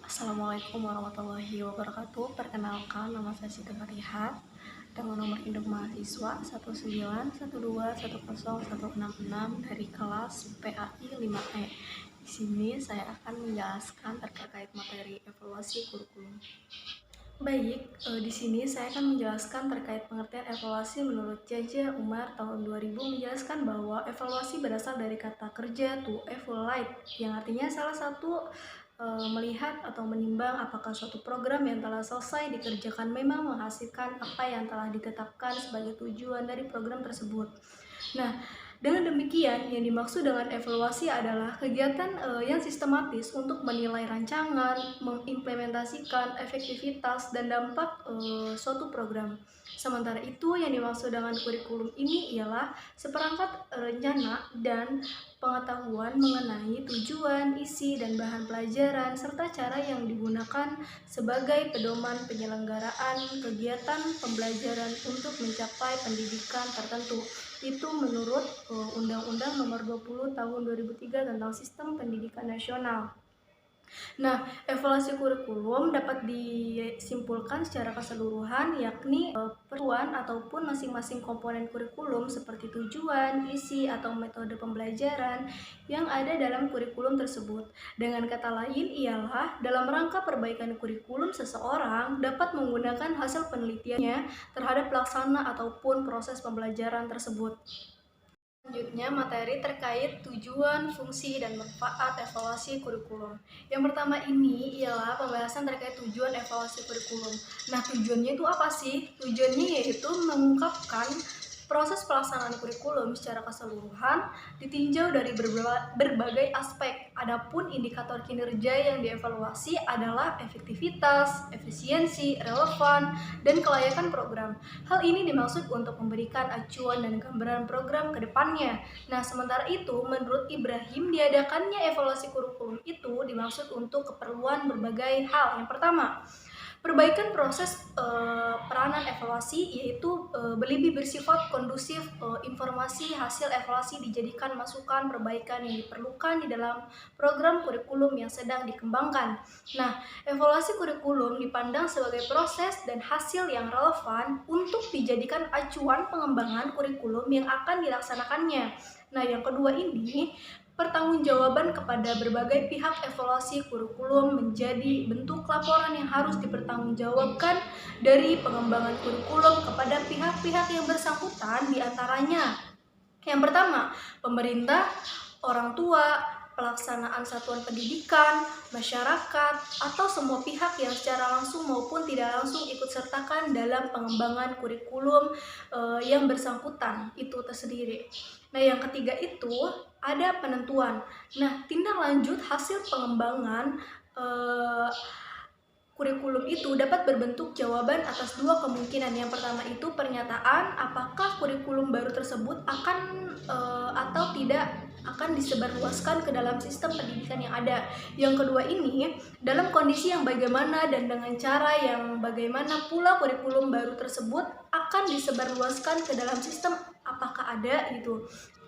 Assalamualaikum warahmatullahi wabarakatuh. Perkenalkan, nama saya Siti Farihat dengan nomor induk mahasiswa 191210166 dari kelas PAI 5E. Di sini saya akan menjelaskan terkait materi evaluasi kurikulum. Baik, di sini saya akan menjelaskan terkait pengertian evaluasi menurut J.J. Umar tahun 2000 menjelaskan bahwa evaluasi berasal dari kata kerja to evaluate yang artinya salah satu melihat atau menimbang apakah suatu program yang telah selesai dikerjakan memang menghasilkan apa yang telah ditetapkan sebagai tujuan dari program tersebut. Nah, dengan demikian, yang dimaksud dengan evaluasi adalah kegiatan yang sistematis untuk menilai rancangan, mengimplementasikan efektivitas dan dampak suatu program. Sementara itu, yang dimaksud dengan kurikulum ini ialah seperangkat rencana dan pengetahuan mengenai tujuan, isi, dan bahan pelajaran, serta cara yang digunakan sebagai pedoman penyelenggaraan kegiatan pembelajaran untuk mencapai pendidikan tertentu. Itu menurut Undang-Undang Nomor 20 Tahun 2003 tentang Sistem Pendidikan Nasional. Nah, evaluasi kurikulum dapat disimpulkan secara keseluruhan yakni perluan ataupun masing-masing komponen kurikulum seperti tujuan, isi, atau metode pembelajaran yang ada dalam kurikulum tersebut. Dengan kata lain ialah dalam rangka perbaikan kurikulum seseorang dapat menggunakan hasil penelitiannya terhadap pelaksana ataupun proses pembelajaran tersebut. Selanjutnya, materi terkait tujuan, fungsi, dan manfaat evaluasi kurikulum. Yang pertama ini ialah pembahasan terkait tujuan evaluasi kurikulum. Nah, tujuannya itu apa sih? Tujuannya yaitu mengungkapkan proses pelaksanaan kurikulum secara keseluruhan ditinjau dari berbagai aspek. Adapun indikator kinerja yang dievaluasi adalah efektivitas, efisiensi, relevan, dan kelayakan program. Hal ini dimaksud untuk memberikan acuan dan gambaran program ke depannya. Nah, sementara itu, menurut Ibrahim, diadakannya evaluasi kurikulum itu dimaksud untuk keperluan berbagai hal. Yang pertama, perbaikan proses peranan evaluasi yaitu lebih bersifat kondusif, informasi hasil evaluasi dijadikan masukan perbaikan yang diperlukan di dalam program kurikulum yang sedang dikembangkan. Nah, evaluasi kurikulum dipandang sebagai proses dan hasil yang relevan untuk dijadikan acuan pengembangan kurikulum yang akan dilaksanakannya. Nah, yang kedua ini, pertanggungjawaban kepada berbagai pihak evaluasi kurikulum menjadi bentuk laporan yang harus dipertanggungjawabkan dari pengembangan kurikulum kepada pihak-pihak yang bersangkutan, diantaranya yang pertama, pemerintah, orang tua, pelaksanaan satuan pendidikan, masyarakat, atau semua pihak yang secara langsung maupun tidak langsung ikut sertakan dalam pengembangan kurikulum yang bersangkutan itu tersendiri. Nah, yang ketiga itu ada penentuan. Nah, tindak lanjut hasil pengembangan kurikulum itu dapat berbentuk jawaban atas dua kemungkinan. Yang pertama itu pernyataan apakah kurikulum baru tersebut akan atau tidak akan disebarluaskan ke dalam sistem pendidikan yang ada. Yang kedua ini dalam kondisi yang bagaimana dan dengan cara yang bagaimana pula kurikulum baru tersebut akan disebarluaskan ke dalam sistem, apakah ada gitu.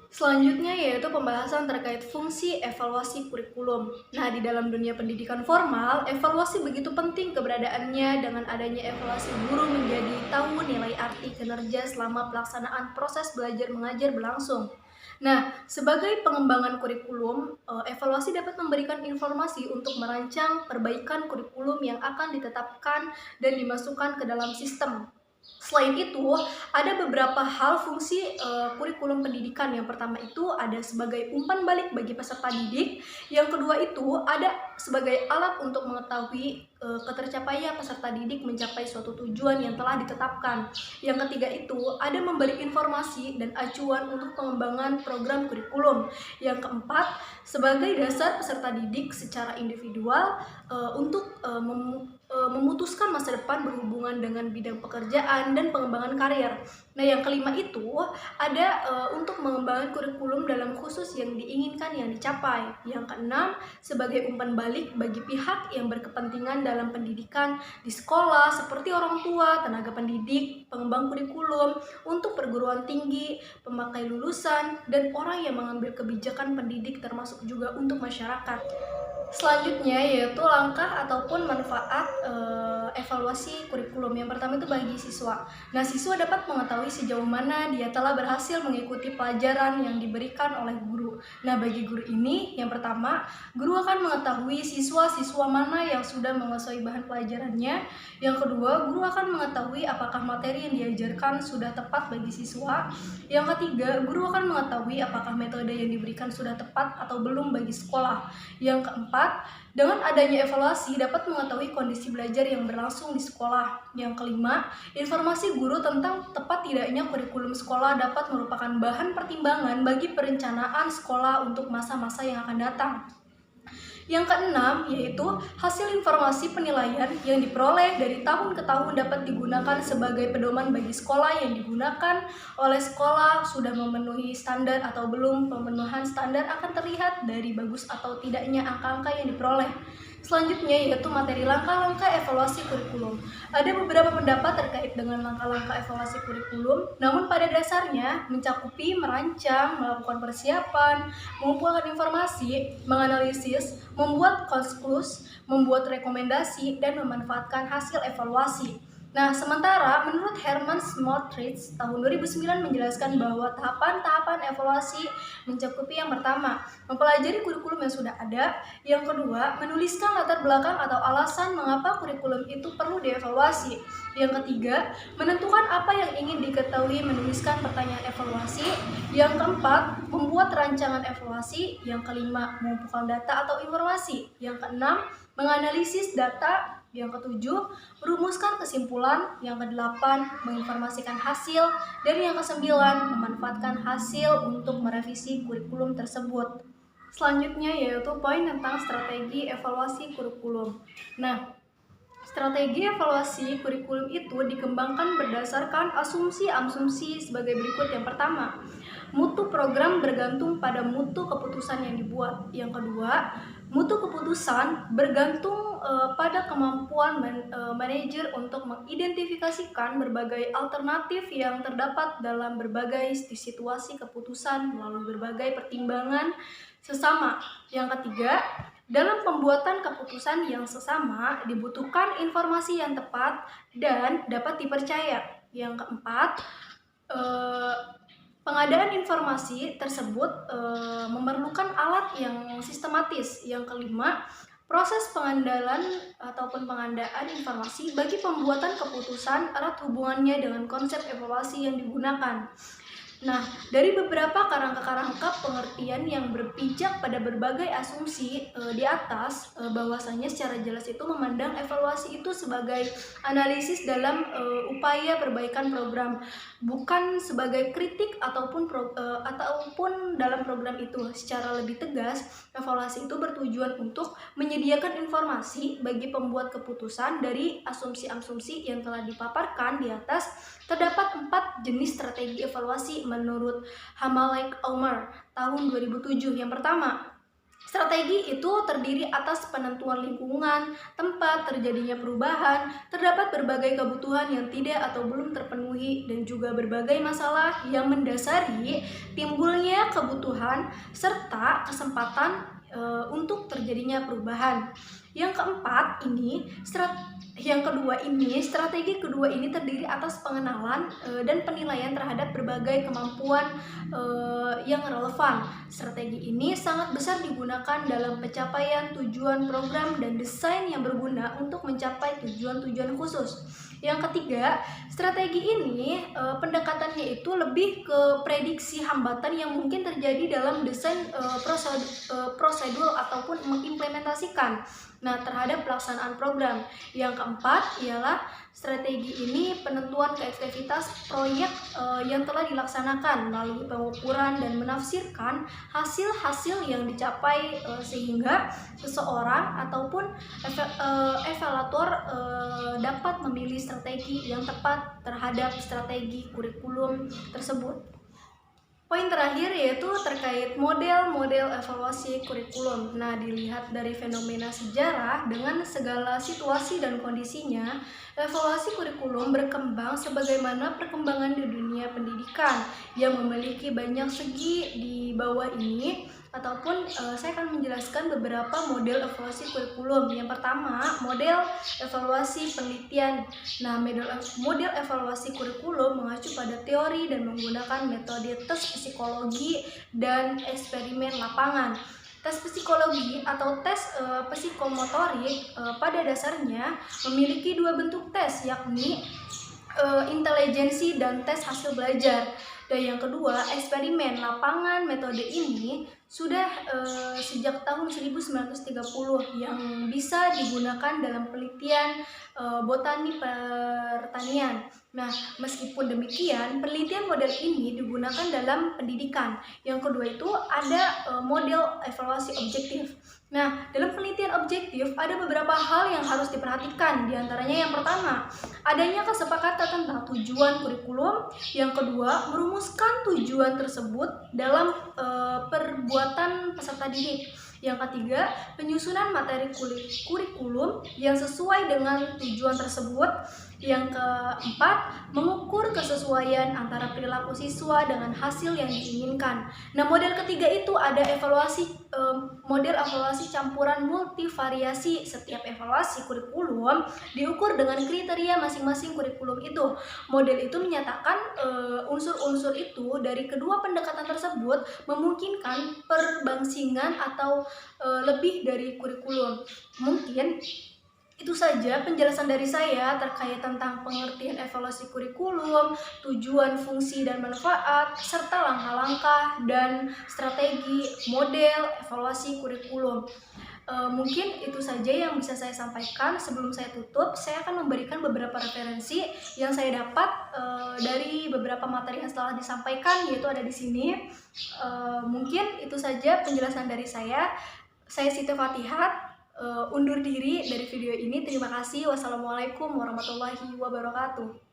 Selanjutnya yaitu pembahasan terkait fungsi evaluasi kurikulum. Nah, di dalam dunia pendidikan formal, evaluasi begitu penting keberadaannya. Dengan adanya evaluasi, guru menjadi tahu nilai arti kinerja selama pelaksanaan proses belajar mengajar berlangsung. Nah, sebagai pengembangan kurikulum, evaluasi dapat memberikan informasi untuk merancang perbaikan kurikulum yang akan ditetapkan dan dimasukkan ke dalam sistem. Selain itu, ada beberapa hal fungsi kurikulum pendidikan. Yang pertama itu ada sebagai umpan balik bagi peserta didik. Yang kedua itu ada sebagai alat untuk mengetahui ketercapaian peserta didik mencapai suatu tujuan yang telah ditetapkan. Yang ketiga itu ada memberi informasi dan acuan untuk pengembangan program kurikulum. Yang keempat, sebagai dasar peserta didik secara individual untuk memutuskan masa depan berhubungan dengan bidang pekerjaan dan pengembangan karir. Nah, yang kelima itu ada untuk mengembangkan kurikulum dalam khusus yang diinginkan yang dicapai. Yang keenam, sebagai umpan balik bagi pihak yang berkepentingan dalam pendidikan di sekolah seperti orang tua, tenaga pendidik, pengembang kurikulum untuk perguruan tinggi, pemakai lulusan, dan orang yang mengambil kebijakan pendidik termasuk juga untuk masyarakat. Selanjutnya yaitu langkah ataupun manfaat evaluasi kurikulum. Yang pertama itu bagi siswa. Nah, siswa dapat mengetahui sejauh mana dia telah berhasil mengikuti pelajaran yang diberikan oleh guru. Nah, bagi guru ini, yang pertama, guru akan mengetahui siswa-siswa mana yang sudah menguasai bahan pelajarannya. Yang kedua, guru akan mengetahui apakah materi yang diajarkan sudah tepat bagi siswa. Yang ketiga, guru akan mengetahui apakah metode yang diberikan sudah tepat atau belum bagi sekolah. Yang keempat, dengan adanya evaluasi dapat mengetahui kondisi belajar yang berlangsung di sekolah. Yang kelima, informasi guru tentang tepat tidaknya kurikulum sekolah dapat merupakan bahan pertimbangan bagi perencanaan sekolah untuk masa-masa yang akan datang. Yang keenam, yaitu hasil informasi penilaian yang diperoleh dari tahun ke tahun dapat digunakan sebagai pedoman bagi sekolah yang digunakan oleh sekolah sudah memenuhi standar atau belum. Pemenuhan standar akan terlihat dari bagus atau tidaknya angka-angka yang diperoleh. Selanjutnya yaitu materi langkah-langkah evaluasi kurikulum. Ada beberapa pendapat terkait dengan langkah-langkah evaluasi kurikulum, namun pada dasarnya mencakupi merancang, melakukan persiapan, mengumpulkan informasi, menganalisis, membuat konklus, membuat rekomendasi, dan memanfaatkan hasil evaluasi. Nah, sementara menurut Herman Smotrich tahun 2009 menjelaskan bahwa tahapan-tahapan evaluasi mencakupi yang pertama, mempelajari kurikulum yang sudah ada, yang kedua, menuliskan latar belakang atau alasan mengapa kurikulum itu perlu dievaluasi, yang ketiga, menentukan apa yang ingin diketahui, menuliskan pertanyaan evaluasi, yang keempat, membuat rancangan evaluasi, yang kelima, mengumpulkan data atau informasi, yang keenam, menganalisis data, yang ketujuh, merumuskan kesimpulan, yang kedelapan, menginformasikan hasil, dan yang kesembilan, memanfaatkan hasil untuk merevisi kurikulum tersebut. Selanjutnya yaitu poin tentang strategi evaluasi kurikulum. Nah, strategi evaluasi kurikulum itu dikembangkan berdasarkan asumsi-asumsi sebagai berikut. Yang pertama, mutu program bergantung pada mutu keputusan yang dibuat. Yang kedua, mutu keputusan bergantung pada kemampuan manajer untuk mengidentifikasikan berbagai alternatif yang terdapat dalam berbagai situasi keputusan melalui berbagai pertimbangan sesama. Yang ketiga, dalam pembuatan keputusan yang sesama dibutuhkan informasi yang tepat dan dapat dipercaya. Yang keempat, pengadaan informasi tersebut memerlukan alat yang sistematis. Yang kelima, proses pengandalan ataupun pengandaan informasi bagi pembuatan keputusan erat hubungannya dengan konsep evaluasi yang digunakan. Nah, dari beberapa kerangka-kerangka pengertian yang berpijak pada berbagai asumsi di atas, bahwasanya secara jelas itu memandang evaluasi itu sebagai analisis dalam upaya perbaikan program, bukan sebagai kritik ataupun dalam program itu. Secara lebih tegas, evaluasi itu bertujuan untuk menyediakan informasi bagi pembuat keputusan dari asumsi-asumsi yang telah dipaparkan di atas. Terdapat 4 jenis strategi evaluasi menurut Hamalek Omer tahun 2007. Yang pertama, strategi itu terdiri atas penentuan lingkungan, tempat terjadinya perubahan, terdapat berbagai kebutuhan yang tidak atau belum terpenuhi, dan juga berbagai masalah yang mendasari timbulnya kebutuhan serta kesempatan untuk terjadinya perubahan. Strategi kedua ini terdiri atas pengenalan dan penilaian terhadap berbagai kemampuan yang relevan. Strategi ini sangat besar digunakan dalam pencapaian tujuan program dan desain yang berguna untuk mencapai tujuan-tujuan khusus. Yang ketiga, strategi ini pendekatannya itu lebih ke prediksi hambatan yang mungkin terjadi dalam desain prosedur ataupun mengimplementasikan terhadap pelaksanaan program. Yang keempat ialah strategi ini penentuan keefektivitas proyek yang telah dilaksanakan melalui pengukuran dan menafsirkan hasil-hasil yang dicapai sehingga seseorang ataupun evaluator dapat memilih strategi yang tepat terhadap strategi kurikulum tersebut. Poin terakhir yaitu terkait model-model evaluasi kurikulum. Nah, dilihat dari fenomena sejarah dengan segala situasi dan kondisinya, evaluasi kurikulum berkembang sebagaimana perkembangan di dunia pendidikan yang memiliki banyak segi. Di bawah ini ataupun saya akan menjelaskan beberapa model evaluasi kurikulum. Yang pertama, model evaluasi penelitian. Nah, model evaluasi kurikulum mengacu pada teori dan menggunakan metode tes psikologi dan eksperimen lapangan. Tes psikologi atau tes psikomotorik pada dasarnya memiliki dua bentuk tes, yakni intelijensi dan tes hasil belajar. Dan yang kedua, eksperimen lapangan. Metode ini sudah sejak tahun 1930 yang bisa digunakan dalam penelitian botani pertanian. Nah, meskipun demikian, penelitian model ini digunakan dalam pendidikan. Yang kedua itu ada model evaluasi objektif. Nah, dalam penelitian objektif ada beberapa hal yang harus diperhatikan. Di antaranya yang pertama, adanya kesepakatan tentang tujuan kurikulum. Yang kedua, merumuskan tujuan tersebut dalam perbuatan peserta didik. Yang ketiga, penyusunan materi kurikulum yang sesuai dengan tujuan tersebut. Yang keempat, mengukur kesesuaian antara perilaku siswa dengan hasil yang diinginkan. Nah, model ketiga itu ada model evaluasi campuran multivariasi. Setiap evaluasi kurikulum diukur dengan kriteria masing-masing kurikulum itu. Model itu menyatakan unsur-unsur itu dari kedua pendekatan tersebut memungkinkan perbandingan atau lebih dari kurikulum. Mungkin itu saja penjelasan dari saya terkait tentang pengertian evaluasi kurikulum, tujuan, fungsi, dan manfaat, serta langkah-langkah dan strategi model evaluasi kurikulum. Mungkin itu saja yang bisa saya sampaikan. Sebelum saya tutup, saya akan memberikan beberapa referensi yang saya dapat dari beberapa materi yang telah disampaikan, yaitu ada di sini. Mungkin itu saja penjelasan dari saya. Saya Siti Fathihat, undur diri dari video ini. Terima kasih. Wassalamualaikum warahmatullahi wabarakatuh.